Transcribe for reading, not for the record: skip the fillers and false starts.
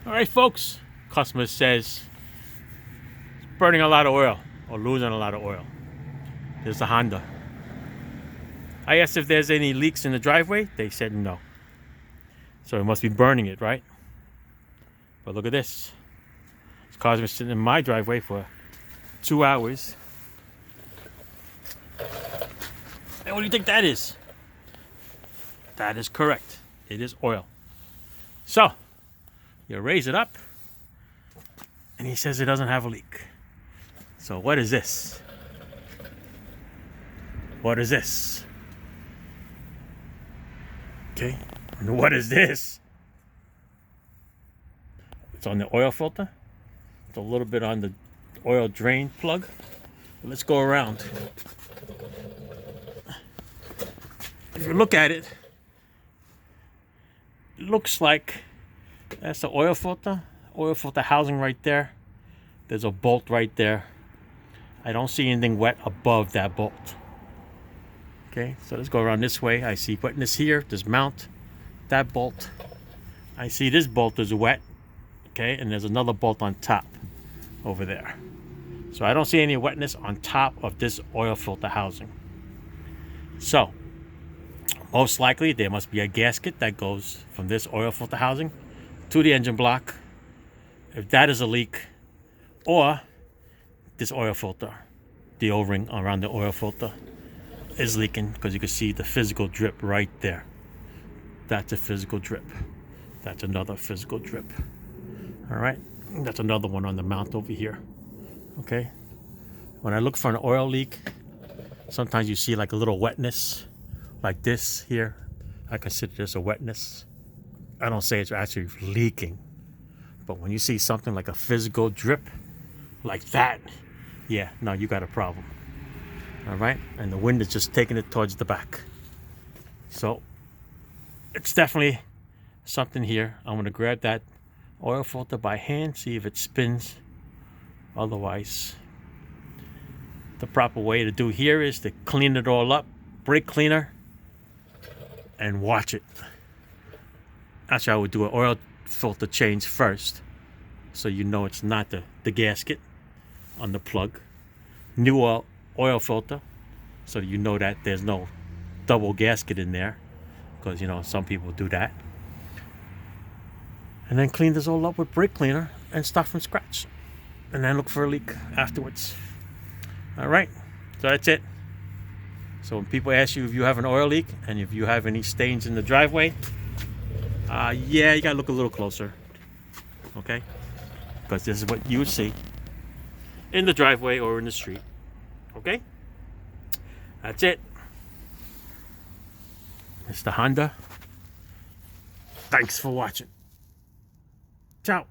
All right, folks. Customer says it's burning a lot of oil or losing a lot of oil. There's the Honda. I asked if there's any leaks in the driveway. They said no. So it must be burning it, right? But look at this. This car's been sitting in my driveway for 2 hours. And what do you think that is? That is correct. It is oil. So, you raise it up, and he says it doesn't have a leak. So what is this? What is this? Okay, and what is this? It's on the oil filter. It's a little bit on the oil drain plug. Let's go around. If you look at it, it looks like that's the oil filter housing right there. There's a bolt right there. I don't see anything wet above that bolt. Okay, so let's go around this way. I see wetness here. There's mount, that bolt. I see this bolt is wet. Okay, and there's another bolt on top over there. So I don't see any wetness on top of this oil filter housing. So most likely there must be a gasket that goes from this oil filter housing to the engine block. If that is a leak, or this oil filter, the O-ring around the oil filter is leaking, because you can see the physical drip right there. That's a physical drip. That's another physical drip. All right, that's another one on the mount over here. Okay, when I look for an oil leak, sometimes you see like a little wetness like this here. I consider this a wetness. I don't say it's actually leaking, but when you see something like a physical drip like that, yeah, no, you got a problem. All right, and the wind is just taking it towards the back. So it's definitely something here. I'm gonna grab that oil filter by hand, see if it spins. Otherwise, the proper way to do here is to clean it all up, brake cleaner, and watch it. Actually, I would do an oil filter change first, so you know it's not the gasket on the plug. New oil filter, so you know that there's no double gasket in there, because you know some people do that. And then clean this all up with brake cleaner and start from scratch, and then look for a leak afterwards. All right, so that's it. So when people ask you if you have an oil leak and if you have any stains in the driveway, yeah, you gotta look a little closer, okay? Because this is what you would see in the driveway or in the street, okay? That's it. Mr. Honda, thanks for watching. Ciao.